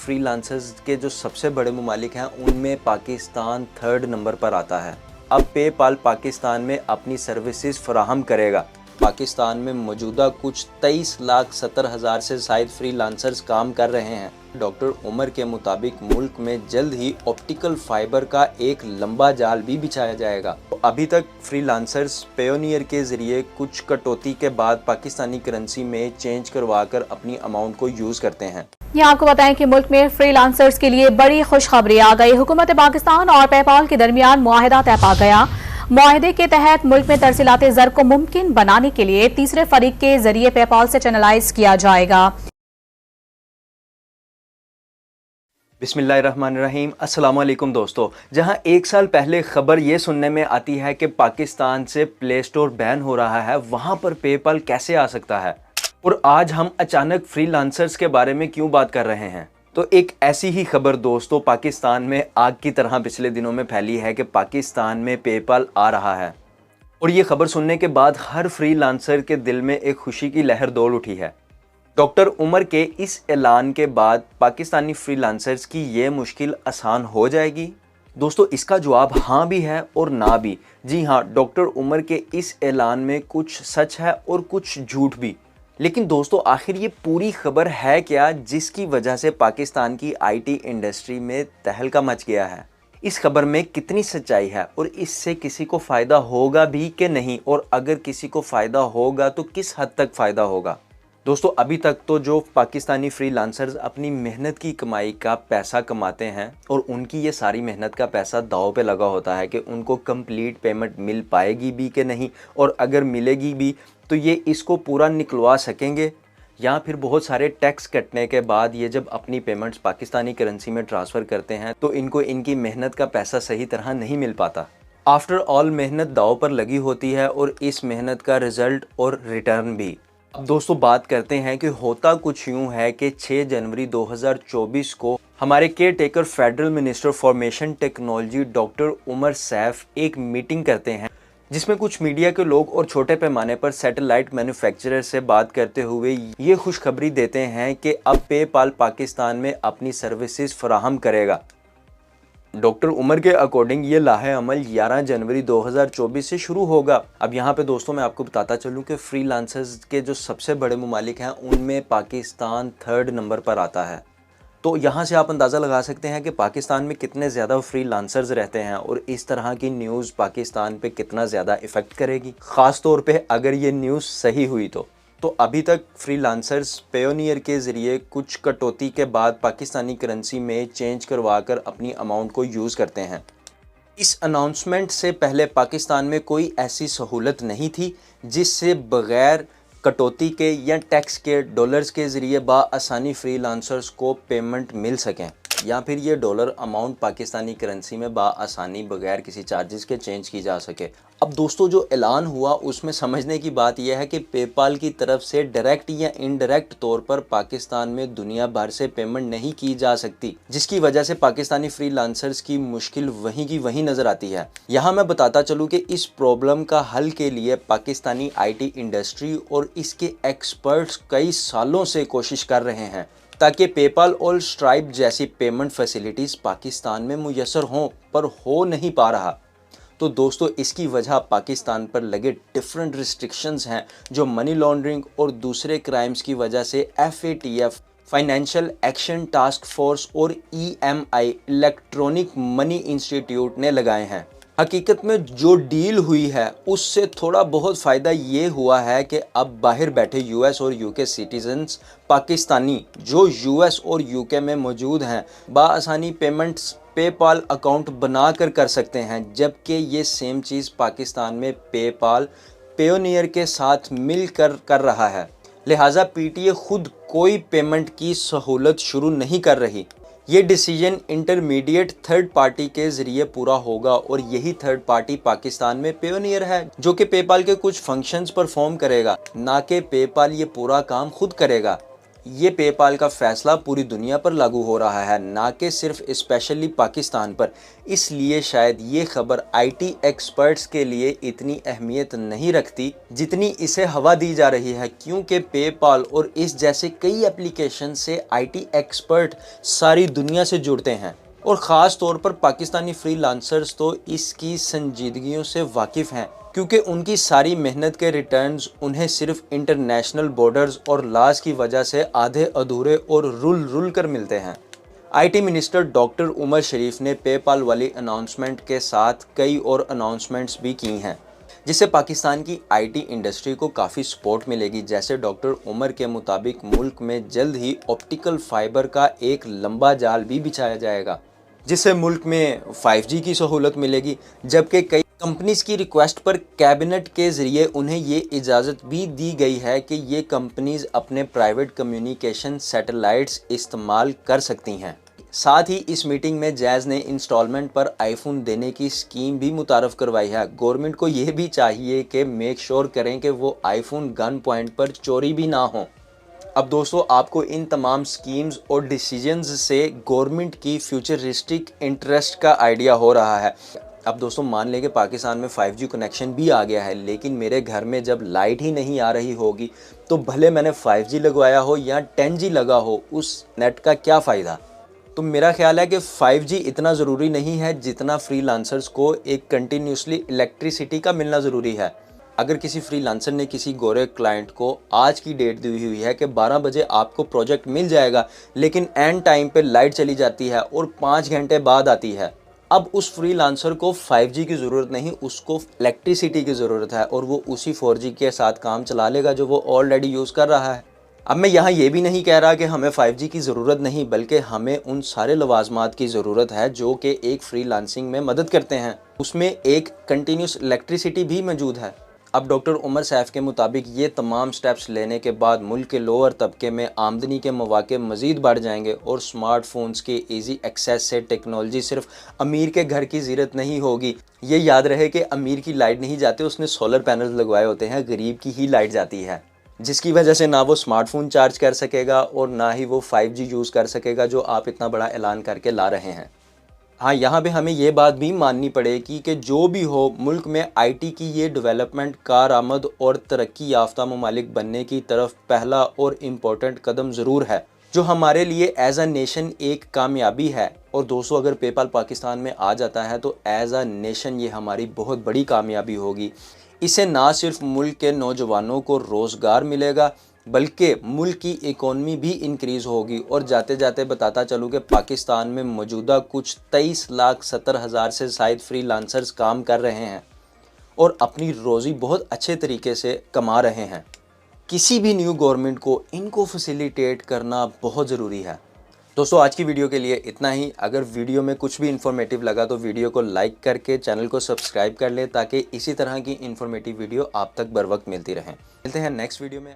Freelancers के जो सबसे बड़े ममालिक हैं उनमें पाकिस्तान 3rd नंबर पर आता है। अब पेपाल पाकिस्तान में अपनी सर्विसेज फराहम करेगा। पाकिस्तान में मौजूदा कुछ 23,70,000 से ज़ायद फ्रीलांसर्स काम कर रहे हैं। डॉक्टर उमर के मुताबिक मुल्क में जल्द ही ऑप्टिकल फाइबर का एक लंबा जाल भी बिछाया जाएगा। तो अभी तक फ्रीलांसर्स पेयोनियर के ज़रिए कुछ कटौती के बाद पाकिस्तानी करेंसी में चेंज करवा कर अपनी अमाउंट को यूज़ करते हैं। ये आपको बताएं कि मुल्क में फ्रीलांसर्स के लिए बड़ी खुशखबरी आ गई। हुकूमत पाकिस्तान और पेपाल के दरमियान मुआहिदा तय पा गया। मुआहिदे के तहत मुल्क में तरसीलात ज़र को मुमकिन बनाने के लिए तीसरे फरीक के जरिए पेपाल से चैनलाइज किया जाएगा। बिस्मिल्लाहिर्रहमानिर्रहीम। अस्सलाम वालेकुम दोस्तों। जहां एक साल पहले खबर ये सुनने में आती है कि पाकिस्तान से प्ले स्टोर बैन हो रहा है, वहां पर पेपाल कैसे आ सकता है, और आज हम अचानक फ्रीलांसर्स के बारे में क्यों बात कर रहे हैं। तो एक ऐसी ही खबर दोस्तों पाकिस्तान में आग की तरह पिछले दिनों में फैली है कि पाकिस्तान में पेपाल आ रहा है, और ये खबर सुनने के बाद हर फ्रीलांसर के दिल में एक खुशी की लहर दौड़ उठी है। डॉक्टर उमर के इस ऐलान के बाद पाकिस्तानी फ्रीलांसर्स की ये मुश्किल आसान हो जाएगी। दोस्तों इसका जवाब हाँ भी है और ना भी। जी हाँ, डॉक्टर उमर के इस ऐलान में कुछ सच है और कुछ झूठ भी। लेकिन दोस्तों आखिर ये पूरी खबर है क्या जिसकी वजह से पाकिस्तान की आईटी इंडस्ट्री में तहलका मच गया है। इस खबर में कितनी सच्चाई है और इससे किसी को फ़ायदा होगा भी कि नहीं, और अगर किसी को फ़ायदा होगा तो किस हद तक फ़ायदा होगा। दोस्तों अभी तक तो जो पाकिस्तानी फ्रीलांसर्स अपनी मेहनत की कमाई का पैसा कमाते हैं और उनकी ये सारी मेहनत का पैसा दांव पे लगा होता है कि उनको कंप्लीट पेमेंट मिल पाएगी भी कि नहीं, और अगर मिलेगी भी तो ये इसको पूरा निकलवा सकेंगे या फिर बहुत सारे टैक्स कटने के बाद ये जब अपनी पेमेंट्स पाकिस्तानी करेंसी में ट्रांसफ़र करते हैं तो इनको इनकी मेहनत का पैसा सही तरह नहीं मिल पाता। आफ्टर ऑल मेहनत दांव पर लगी होती है और इस मेहनत का रिज़ल्ट और रिटर्न भी। अब दोस्तों बात करते हैं कि होता कुछ यूँ है कि 6 जनवरी 2024 को हमारे caretaker federal minister information technology doctor Umar Saif एक मीटिंग करते हैं, जिसमें कुछ मीडिया के लोग और छोटे पैमाने पर सैटेलाइट मैन्युफैक्चरर से बात करते हुए ये खुशखबरी देते हैं कि अब पेपाल पाकिस्तान में अपनी सर्विसेज फराहम करेगा। डॉक्टर उमर के अकॉर्डिंग ये लाहे अमल 11 जनवरी 2024 से शुरू होगा। अब यहाँ पे दोस्तों मैं आपको बताता चलूँ कि फ्रीलांसर्स के जो सबसे बड़े ममालिक हैं उनमें पाकिस्तान 3rd नंबर पर आता है। तो यहाँ से आप अंदाज़ा लगा सकते हैं कि पाकिस्तान में कितने ज़्यादा फ्रीलांसर्स रहते हैं और इस तरह की न्यूज़ पाकिस्तान पे कितना ज़्यादा इफ़ेक्ट करेगी, ख़ास तौर पे अगर ये न्यूज़ सही हुई तो अभी तक फ्रीलांसर्स पेयोनियर के ज़रिए कुछ कटौती के बाद पाकिस्तानी करेंसी में चेंज करवा कर अपनी अमाउंट को यूज़ करते हैं। इस अनाउंसमेंट से पहले पाकिस्तान में कोई ऐसी सहूलत नहीं थी जिससे बग़ैर कटौती के या टैक्स के डॉलर्स के ज़रिए बाआसानी फ्रीलांसर्स को पेमेंट मिल सकें, या फिर ये डॉलर अमाउंट पाकिस्तानी करेंसी में बाआसानी बगैर किसी चार्जेस के चेंज की जा सके। अब दोस्तों जो ऐलान हुआ उसमें समझने की बात यह है कि पेपाल की तरफ से डायरेक्ट या इनडायरेक्ट तौर पर पाकिस्तान में दुनिया भर से पेमेंट नहीं की जा सकती, जिसकी वजह से पाकिस्तानी फ्रीलांसर्स की मुश्किल वहीं की वहीं नज़र आती है। यहाँ मैं बताता चलूँ कि इस प्रॉब्लम का हल के लिए पाकिस्तानी IT इंडस्ट्री और इसके एक्सपर्ट्स कई सालों से कोशिश कर रहे हैं ताकि पेपाल और स्ट्राइप जैसी पेमेंट फैसिलिटीज़ पाकिस्तान में मुयस्सर हों, पर हो नहीं पा रहा। तो दोस्तों इसकी वजह पाकिस्तान पर लगे डिफरेंट रिस्ट्रिक्शंस हैं जो मनी लॉन्ड्रिंग और दूसरे क्राइम्स की वजह से FATF financial action task force और EMI इलेक्ट्रॉनिक मनी इंस्टीट्यूट ने लगाए हैं। हकीकत में जो डील हुई है उससे थोड़ा बहुत फ़ायदा ये हुआ है कि अब बाहर बैठे US और UK सिटीजन्स पाकिस्तानी जो US और UK में मौजूद हैं बाआसानी पेमेंट्स पेपाल अकाउंट बना कर सकते हैं, जबकि ये सेम चीज़ पाकिस्तान में पेपाल पेयोनियर के साथ मिलकर कर रहा है। लिहाजा PTA खुद कोई पेमेंट की सहूलत शुरू नहीं कर रही। ये डिसीजन इंटरमीडिएट थर्ड पार्टी के ज़रिए पूरा होगा और यही थर्ड पार्टी पाकिस्तान में पेयोनियर है जो कि पेपाल के कुछ फंक्शंस परफॉर्म करेगा, ना कि पेपाल ये पूरा काम खुद करेगा। ये पेपाल का फैसला पूरी दुनिया पर लागू हो रहा है, ना कि सिर्फ स्पेशली पाकिस्तान पर। इसलिए शायद ये खबर आईटी एक्सपर्ट्स के लिए इतनी अहमियत नहीं रखती जितनी इसे हवा दी जा रही है, क्योंकि पेपाल और इस जैसे कई एप्लीकेशन से आईटी एक्सपर्ट सारी दुनिया से जुड़ते हैं और ख़ास तौर पर पाकिस्तानी फ्रीलांसर्स तो इसकी संजीदगियों से वाकिफ़ हैं, क्योंकि उनकी सारी मेहनत के रिटर्न्स उन्हें सिर्फ इंटरनेशनल बॉर्डर्स और लॉज की वजह से आधे अधूरे और रुल कर मिलते हैं। आईटी मिनिस्टर डॉक्टर उमर शरीफ ने पेपाल वाली अनाउंसमेंट के साथ कई और अनाउंसमेंट्स भी की हैं, जिससे पाकिस्तान की आईटी इंडस्ट्री को काफ़ी सपोर्ट मिलेगी। जैसे डॉक्टर उमर के मुताबिक मुल्क में जल्द ही ऑप्टिकल फाइबर का एक लंबा जाल भी बिछाया जाएगा, जिससे मुल्क में 5G की सहूलत मिलेगी। जबकि कई कंपनीज की रिक्वेस्ट पर कैबिनेट के ज़रिए उन्हें ये इजाज़त भी दी गई है कि ये कंपनीज अपने प्राइवेट कम्युनिकेशन सैटेलाइट्स इस्तेमाल कर सकती हैं। साथ ही इस मीटिंग में जैज़ ने इंस्टॉलमेंट पर आईफोन देने की स्कीम भी मुतारफ़ करवाई है। गवर्नमेंट को ये भी चाहिए कि मेक श्योर करें कि वो आईफोन गन पॉइंट पर चोरी भी ना हो। अब दोस्तों, आपको इन तमाम स्कीम्स और डिसीजंस से गवर्नमेंट की फ्यूचरिस्टिक इंटरेस्ट का आइडिया हो रहा है। अब दोस्तों, मान लें कि पाकिस्तान में 5G कनेक्शन भी आ गया है, लेकिन मेरे घर में जब लाइट ही नहीं आ रही होगी तो भले मैंने 5G लगवाया हो या 10G लगा हो, उस नेट का क्या फ़ायदा। तो मेरा ख्याल है कि 5G इतना ज़रूरी नहीं है जितना फ्रीलांसर्स को एक कंटिन्यूसली इलेक्ट्रिसिटी का मिलना ज़रूरी है। अगर किसी फ्रीलांसर ने किसी गोरे क्लाइंट को आज की डेट दी हुई है कि 12 बजे आपको प्रोजेक्ट मिल जाएगा, लेकिन एंड टाइम पे लाइट चली जाती है और 5 घंटे बाद आती है, अब उस फ्रीलांसर को 5G की ज़रूरत नहीं, उसको इलेक्ट्रिसिटी की ज़रूरत है और वो उसी 4G के साथ काम चला लेगा जो वो ऑलरेडी यूज़ कर रहा है। अब मैं यहाँ ये भी नहीं कह रहा कि हमें 5G की ज़रूरत नहीं, बल्कि हमें उन सारे लवाजमात की ज़रूरत है जो कि एक फ्रीलांसिंग में मदद करते हैं। उसमें एक कंटिन्यूस इलेक्ट्रिसिटी भी मौजूद है। अब डॉक्टर उमर सैफ के मुताबिक ये तमाम स्टेप्स लेने के बाद मुल्क के लोअर तबके में आमदनी के मौके मज़ीद बढ़ जाएंगे और स्मार्टफोन्स के ईजी एक्सेस से टेक्नोलॉजी सिर्फ अमीर के घर की ज़रूरत नहीं होगी। ये याद रहे कि अमीर की लाइट नहीं जाती, उसने सोलर पैनल्स लगवाए होते हैं, गरीब की ही लाइट जाती है, जिसकी वजह से ना वो स्मार्टफोन चार्ज कर सकेगा और ना ही वो 5G यूज़ कर सकेगा जो आप इतना बड़ा ऐलान करके ला रहे हैं। हाँ, यहाँ पे हमें ये बात भी माननी पड़ेगी कि जो भी हो, मुल्क में आईटी की ये डेवलपमेंट कारआमद और तरक्की याफ्ता ममालिक बनने की तरफ पहला और इम्पोर्टेंट कदम ज़रूर है, जो हमारे लिए एज़ अ नेशन एक कामयाबी है। और दोस्तों, अगर पेपाल पाकिस्तान में आ जाता है तो एज़ अ नेशन ये हमारी बहुत बड़ी कामयाबी होगी। इससे ना सिर्फ मुल्क के नौजवानों को रोज़गार मिलेगा, बल्कि मुल्क की इकोनॉमी भी इंक्रीज़ होगी। और जाते जाते बताता चलूँ कि पाकिस्तान में मौजूदा कुछ 23,70,000 से शायद फ्रीलांसर्स काम कर रहे हैं और अपनी रोज़ी बहुत अच्छे तरीके से कमा रहे हैं। किसी भी न्यू गवर्नमेंट को इनको फैसिलिटेट करना बहुत ज़रूरी है। दोस्तों, आज की वीडियो के लिए इतना ही। अगर वीडियो में कुछ भी इन्फॉर्मेटिव लगा तो वीडियो को लाइक करके चैनल को सब्सक्राइब कर लें, ताकि इसी तरह की इन्फॉर्मेटिव वीडियो आप तक बर वक्त मिलती रहें। मिलते हैं नेक्स्ट वीडियो में।